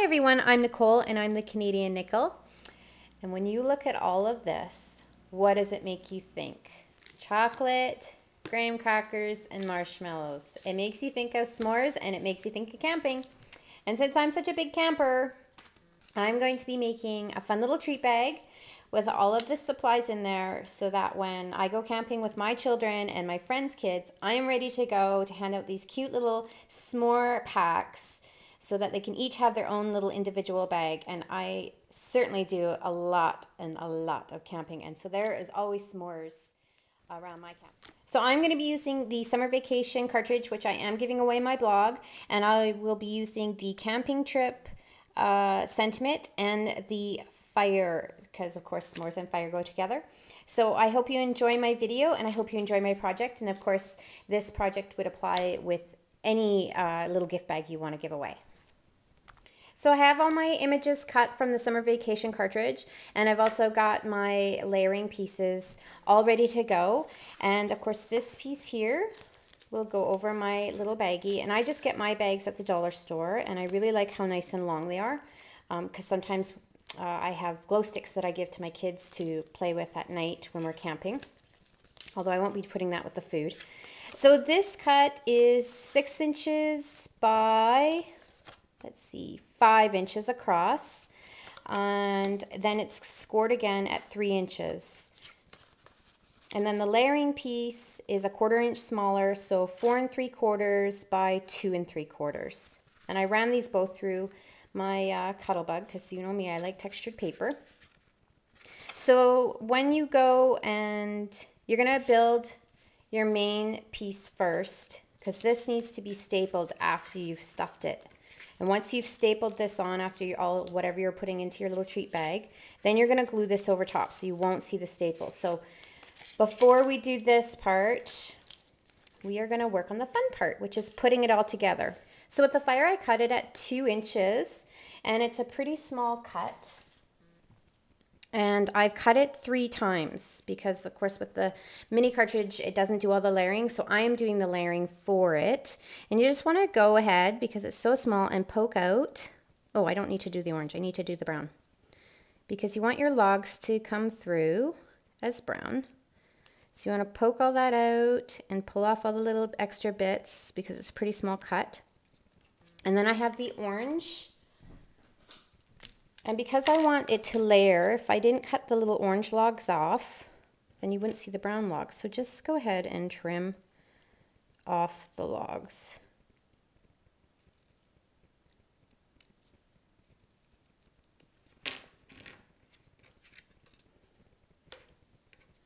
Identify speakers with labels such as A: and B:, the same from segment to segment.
A: Hi everyone, I'm Nicole and I'm the Canadian Nickel. And when you look at all of this, what does it make you think? Chocolate, graham crackers, and marshmallows. It makes you think of s'mores and it makes you think of camping. And since I'm such a big camper, I'm going to be making a fun little treat bag with all of the supplies in there so that when I go camping with my children and my friends' kids, I'm ready to go to hand out these cute little s'more packs so that they can each have their own little individual bag. And I certainly do a lot of camping, and so there is always s'mores around my camp. So I'm going to be using the Summer Vacation Cartridge, which I am giving away in my blog, and I will be using the camping trip sentiment and the fire, because of course s'mores and fire go together. So I hope you enjoy my video and I hope you enjoy my project, and of course this project would apply with any little gift bag you want to give away. So I have all my images cut from the Summer Vacation Cartridge, and I've also got my layering pieces all ready to go. And of course this piece here will go over my little baggie, and I just get my bags at the dollar store, and I really like how nice and long they are, because sometimes I have glow sticks that I give to my kids to play with at night when we're camping, although I won't be putting that with the food. So this cut is 6 inches by, let's see, 5 inches across, and then it's scored again at 3 inches. And then the layering piece is a 1/4 inch smaller, so 4 3/4 by 2 3/4. And I ran these both through my Cuttlebug, because you know me, I like textured paper. So when you go and you're gonna build your main piece first, because this needs to be stapled after you've stuffed it. And once you've stapled this on after whatever you're putting into your little treat bag, then you're gonna glue this over top so you won't see the staples. So before we do this part, we are gonna work on the fun part, which is putting it all together. So with the fire, I cut it at 2 inches, and it's a pretty small cut. And I've cut it 3 times because, of course, with the mini cartridge, it doesn't do all the layering. So I am doing the layering for it. And you just want to go ahead, because it's so small, and poke out. Oh, I don't need to do the orange. I need to do the brown. Because you want your logs to come through as brown. So you want to poke all that out and pull off all the little extra bits because it's a pretty small cut. And then I have the orange. And because I want it to layer, if I didn't cut the little orange logs off, then you wouldn't see the brown logs. So just go ahead and trim off the logs.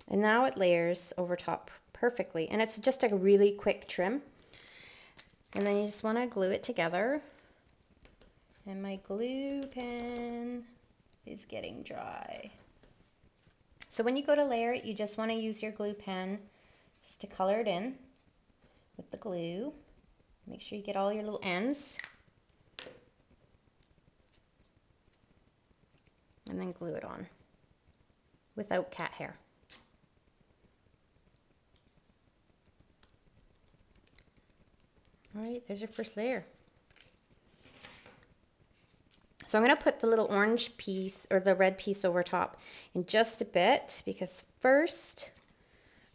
A: And now it layers over top perfectly. And it's just a really quick trim. And then you just want to glue it together. And my glue pen is getting dry. So when you go to layer it, you just want to use your glue pen just to color it in with the glue. Make sure you get all your little ends. And then glue it on without cat hair. All right, there's your first layer. So I'm going to put the little orange piece or the red piece over top in just a bit, because first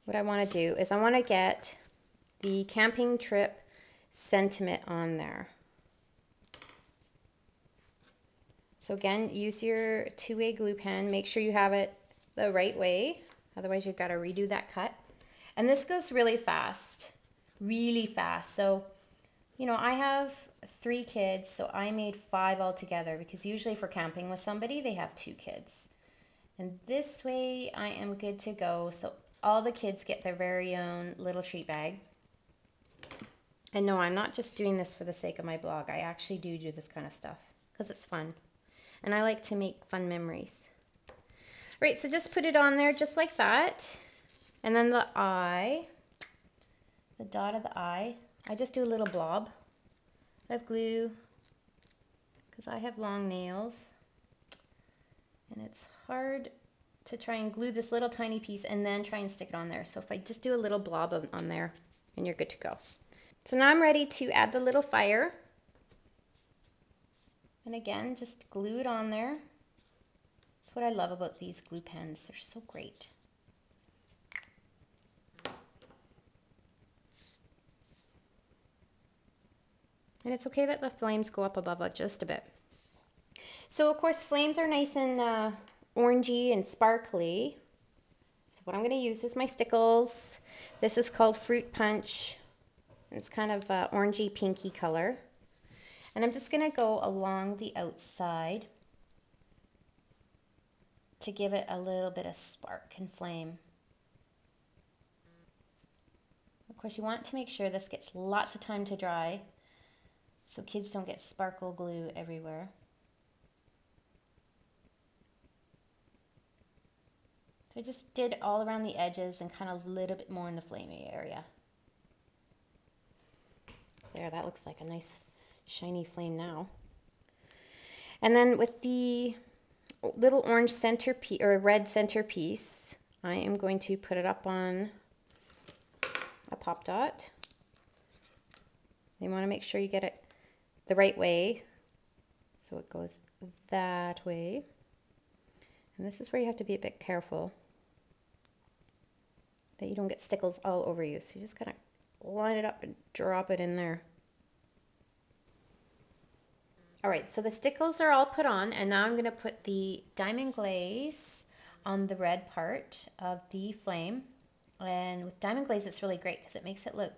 A: what I want to do is I want to get the camping trip sentiment on there. So again, use your 2-way glue pen. Make sure you have it the right way. Otherwise you've got to redo that cut. And this goes really fast, really fast. So, you know, I have 3 kids, so I made 5 altogether, because usually for camping with somebody, they have 2 kids. And this way I am good to go. So all the kids get their very own little treat bag. And no, I'm not just doing this for the sake of my blog. I actually do this kind of stuff because it's fun. And I like to make fun memories. Right, so just put it on there just like that. And then the eye, the dot of the eye, I just do a little blob of glue because I have long nails and it's hard to try and glue this little tiny piece and then try and stick it on there. So if I just do a little blob on there, and you're good to go. So now I'm ready to add the little fire. And again, just glue it on there. That's what I love about these glue pens. They're so great. And it's okay that the flames go up above it just a bit. So of course flames are nice and orangey and sparkly. So what I'm going to use is my stickles. This is called Fruit Punch. It's kind of orangey pinky color. And I'm just going to go along the outside to give it a little bit of spark and flame. Of course you want to make sure this gets lots of time to dry, so kids don't get sparkle glue everywhere. So I just did all around the edges and kind of a little bit more in the flamey area. There, that looks like a nice shiny flame now. And then with the little orange centerpiece or red centerpiece, I am going to put it up on a pop dot. You want to make sure you get it the right way, so it goes that way. And this is where you have to be a bit careful that you don't get stickles all over you. So you just kind of line it up and drop it in there. All right, so the stickles are all put on, and now I'm going to put the diamond glaze on the red part of the flame. And with diamond glaze, it's really great because it makes it look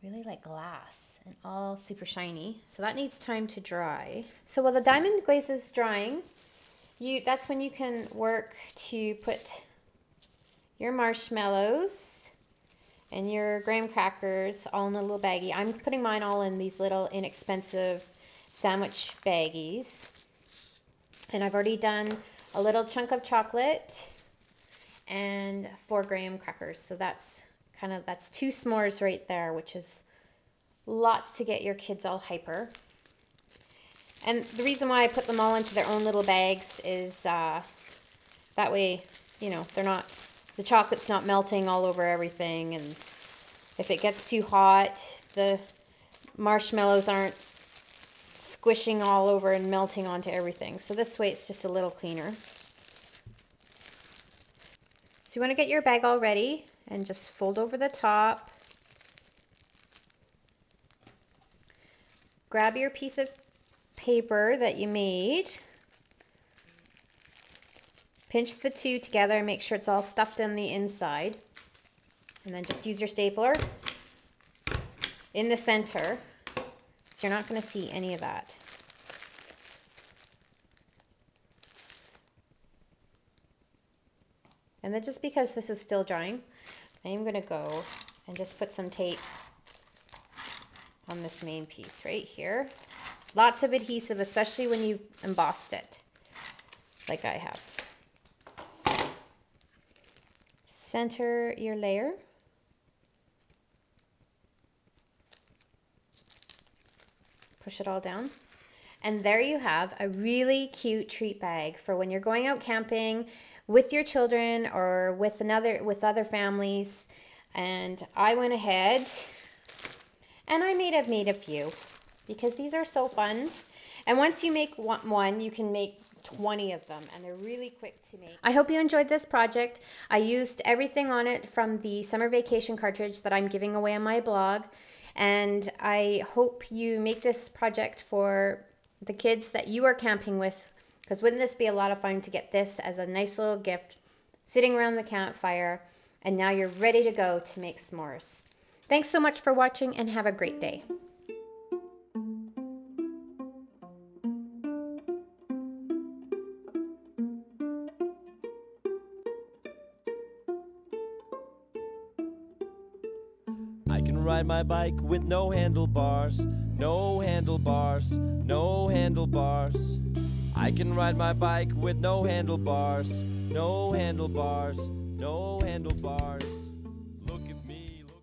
A: really like glass and all super shiny. So that needs time to dry. So while the diamond glaze is drying, that's when you can work to put your marshmallows and your graham crackers all in a little baggie. I'm putting mine all in these little inexpensive sandwich baggies. And I've already done a little chunk of chocolate and 4 graham crackers. So that's 2 s'mores right there, which is lots to get your kids all hyper. And the reason why I put them all into their own little bags is that way, you know, the chocolate's not melting all over everything, and if it gets too hot, the marshmallows aren't squishing all over and melting onto everything. So this way it's just a little cleaner. So you want to get your bag all ready and just fold over the top. Grab your piece of paper that you made. Pinch the 2 together and make sure it's all stuffed on the inside. And then just use your stapler in the center, so you're not going to see any of that. And then just because this is still drying, I am going to go and just put some tape on this main piece right here. Lots of adhesive, especially when you've embossed it, like I have. Center your layer. Push it all down. And there you have a really cute treat bag for when you're going out camping with your children or with other families. And I went ahead and I made a few because these are so fun. And once you make one, you can make 20 of them, and they're really quick to make. I hope you enjoyed this project. I used everything on it from the summer vacation cartridge that I'm giving away on my blog, and I hope you make this project for the kids that you are camping with, because wouldn't this be a lot of fun to get this as a nice little gift sitting around the campfire, and now you're ready to go to make s'mores. Thanks so much for watching, and have a great day.
B: I can ride my bike with no handlebars, no handlebars, no handlebars. I can ride my bike with no handlebars, no handlebars, no handlebars.